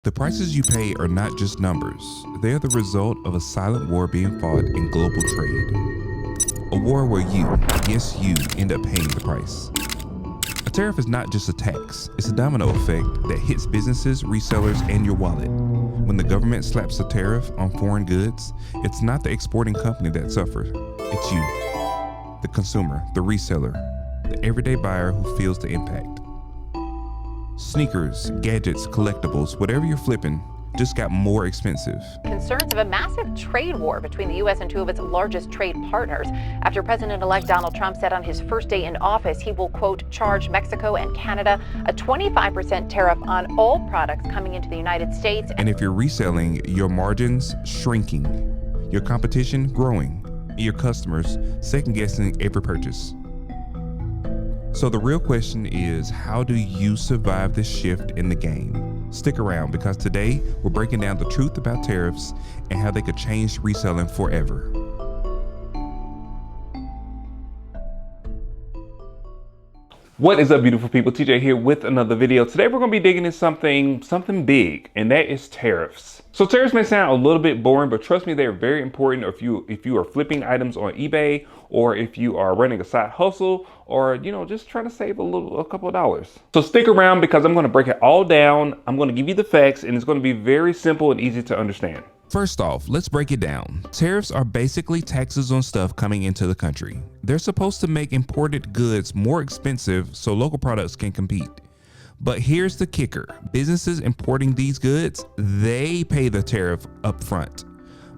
The prices you pay are not just numbers, they are the result of a silent war being fought in global trade. A war where you, yes you, end up paying the price. A tariff is not just a tax, it's a domino effect that hits businesses, resellers, and your wallet. When the government slaps a tariff on foreign goods, it's not the exporting company that suffers, it's you, the consumer, the reseller, the everyday buyer who feels the impact. Sneakers, gadgets, collectibles, whatever you're flipping, just got more expensive. Concerns of a massive trade war between the U.S. and two of its largest trade partners after President-elect Donald Trump said on his first day in office he will, quote, charge Mexico and Canada a 25% tariff on all products coming into the United States. And if you're reselling, your margins shrinking, your competition growing, and your customers second-guessing every purchase. So the real question is, how do you survive this shift in the game? Stick around, because today we're breaking down the truth about tariffs and how they could change reselling forever. What is up, beautiful people? TJ here with another video. Today we're going to be digging into something big, and that is tariffs. So tariffs may sound a little bit boring, but trust me, they're very important if you are flipping items on eBay, or if you are running a side hustle, or just trying to save a couple of dollars. So stick around, because I'm going to break it all down. I'm going to give you the facts, and it's going to be very simple and easy to understand. First off, let's break it down. Tariffs are basically taxes on stuff coming into the country. They're supposed to make imported goods more expensive so local products can compete. But here's the kicker. Businesses importing these goods, they pay the tariff up front.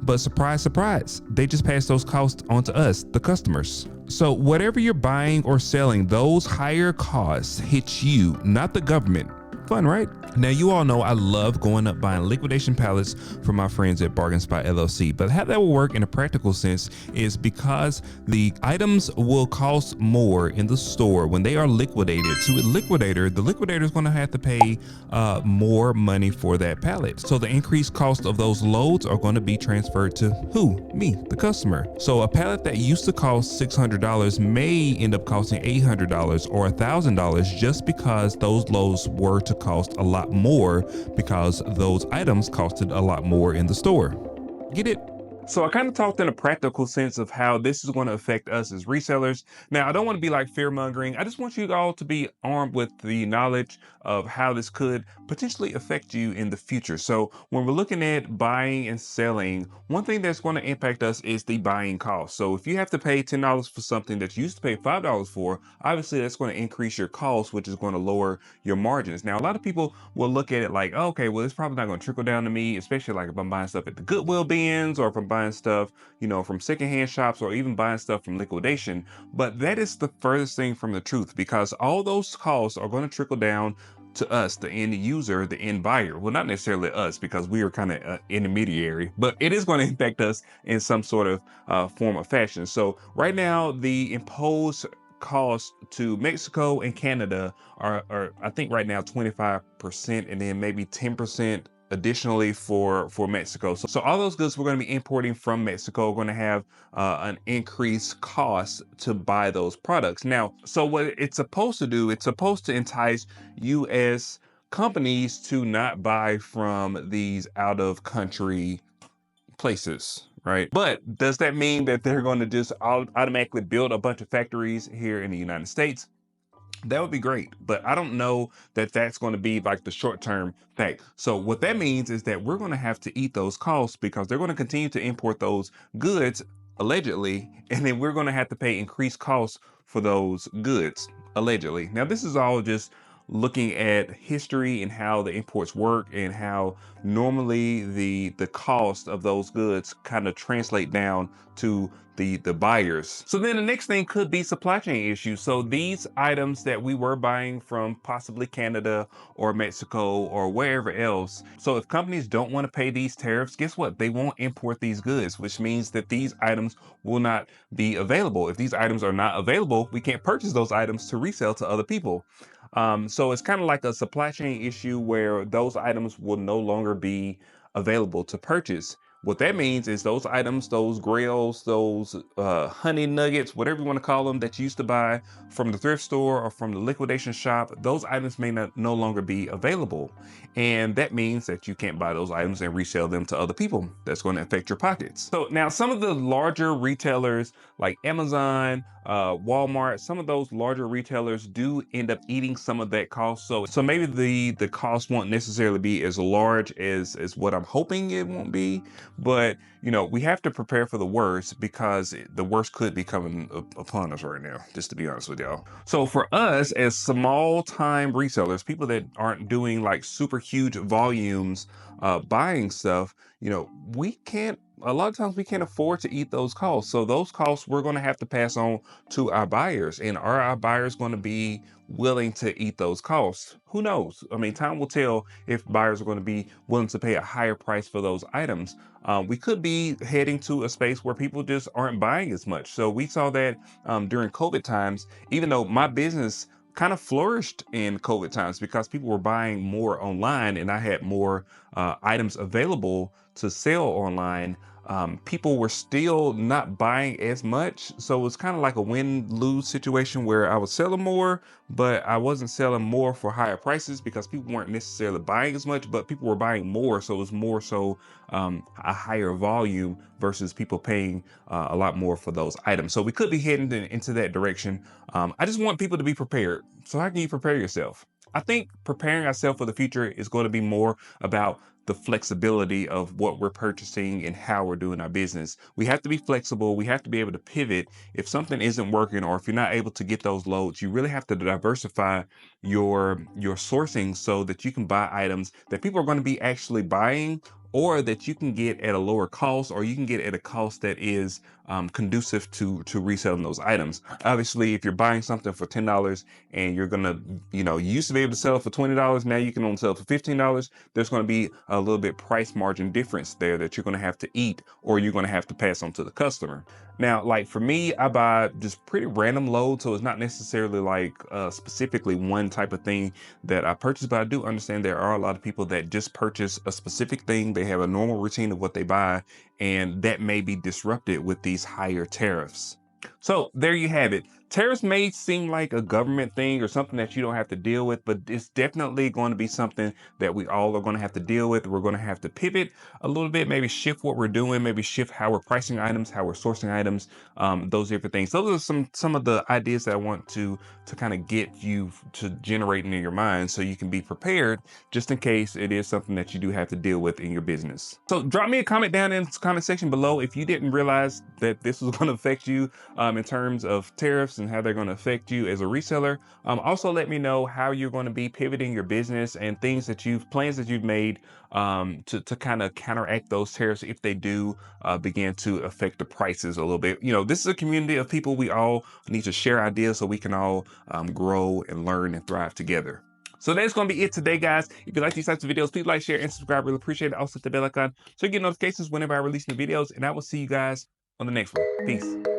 But surprise, surprise, they just pass those costs on to us, the customers. So whatever you're buying or selling, those higher costs hit you, not the government. Fun, right? Now, you all know I love going up buying liquidation pallets from my friends at Bargain Spot LLC, but how that will work in a practical sense is because the items will cost more in the store when they are liquidated to a liquidator. The liquidator is going to have to pay more money for that pallet. So the increased cost of those loads are going to be transferred to who? Me, the customer. So a pallet that used to cost $600 may end up costing $800 or $1,000 just because those loads were to cost a lot more because those items costed a lot more in the store. Get it? So I kind of talked in a practical sense of how this is going to affect us as resellers. Now, I don't want to be like fear mongering. I just want you all to be armed with the knowledge of how this could potentially affect you in the future. So when we're looking at buying and selling, one thing that's going to impact us is the buying cost. So if you have to pay $10 for something that you used to pay $5 for, obviously that's going to increase your cost, which is going to lower your margins. Now, a lot of people will look at it like, oh, okay, well, it's probably not going to trickle down to me, especially like if I'm buying stuff at the Goodwill bins, or if I'm buying stuff, from secondhand shops, or even buying stuff from liquidation. But that is the furthest thing from the truth, because all those costs are going to trickle down to us, the end user, the end buyer. Well, not necessarily us, because we are kind of intermediary, but it is going to impact us in some sort of form of fashion. So right now, the imposed cost to Mexico and Canada are I think right now 25%, and then maybe 10% additionally for Mexico. So all those goods we're going to be importing from Mexico are going to have an increased cost to buy those products. Now, so what it's supposed to do, it's supposed to entice U.S. companies to not buy from these out of country places, right? But does that mean that they're going to just automatically build a bunch of factories here in the United States? That would be great, but I don't know that that's going to be like the short-term fact. So what that means is that we're going to have to eat those costs, because they're going to continue to import those goods allegedly, and then we're going to have to pay increased costs for those goods allegedly. Now, this is all just looking at history and how the imports work, and how normally the cost of those goods kind of translate down to the buyers. So then the next thing could be supply chain issues. So these items that we were buying from possibly Canada or Mexico or wherever else, so if companies don't want to pay these tariffs, guess what? They won't import these goods, which means that these items will not be available. If these items are not available, we can't purchase those items to resell to other people. So it's kind of like a supply chain issue where those items will no longer be available to purchase, What that means is those items, those grails, those honey nuggets, whatever you want to call them, that you used to buy from the thrift store or from the liquidation shop, those items may no longer be available. And that means that you can't buy those items and resell them to other people. That's going to affect your pockets. So now some of the larger retailers like Amazon, Walmart, some of those larger retailers do end up eating some of that cost. So maybe the cost won't necessarily be as large as what I'm hoping it won't be. But, we have to prepare for the worst because the worst could be coming upon us right now, just to be honest with y'all. So for us as small time resellers, people that aren't doing like super huge volumes buying stuff, we can't, a lot of times we can't afford to eat those costs. So those costs we're going to have to pass on to our buyers. And are our buyers going to be willing to eat those costs? Who knows? I mean, time will tell if buyers are going to be willing to pay a higher price for those items. We could be heading to a space where people just aren't buying as much. So we saw that during COVID times, even though my business kind of flourished in COVID times because people were buying more online and I had more items available to sell online. People were still not buying as much. So it was kind of like a win-lose situation where I was selling more, but I wasn't selling more for higher prices because people weren't necessarily buying as much, but people were buying more. So it was more so a higher volume versus people paying a lot more for those items. So we could be heading into that direction. I just want people to be prepared. So how can you prepare yourself? I think preparing ourselves for the future is going to be more about the flexibility of what we're purchasing and how we're doing our business. We have to be flexible. We have to be able to pivot. If something isn't working or if you're not able to get those loads, you really have to diversify your sourcing so that you can buy items that people are going to be actually buying, or that you can get at a lower cost, or you can get at a cost that is conducive to reselling those items. Obviously, if you're buying something for $10 and you're gonna, you used to be able to sell it for $20, now you can only sell it for $15. There's going to be a little bit price margin difference there that you're going to have to eat, or you're going to have to pass on to the customer. Now, like for me, I buy just pretty random loads, so it's not necessarily like specifically one type of thing that I purchase, but I do understand there are a lot of people that just purchase a specific thing. They have a normal routine of what they buy, and that may be disrupted with these higher tariffs. So there you have it. Tariffs may seem like a government thing or something that you don't have to deal with, but it's definitely going to be something that we all are going to have to deal with. We're going to have to pivot a little bit, maybe shift what we're doing, maybe shift how we're pricing items, how we're sourcing items, those different things. Those are some of the ideas that I want to kind of get you to generate in your mind so you can be prepared just in case it is something that you do have to deal with in your business. So drop me a comment down in the comment section below if you didn't realize that this was going to affect you in terms of tariffs and how they're going to affect you as a reseller. Also let me know how you're going to be pivoting your business and plans that you've made to kind of counteract those tariffs if they do begin to affect the prices a little bit. This is a community of people. We all need to share ideas so we can all grow and learn and thrive together. So that's going to be it today, guys. If you like these types of videos, please like, share, and subscribe. Really appreciate it. Also hit the bell icon so you get notifications whenever I release new videos, and I will see you guys on the next one. Peace.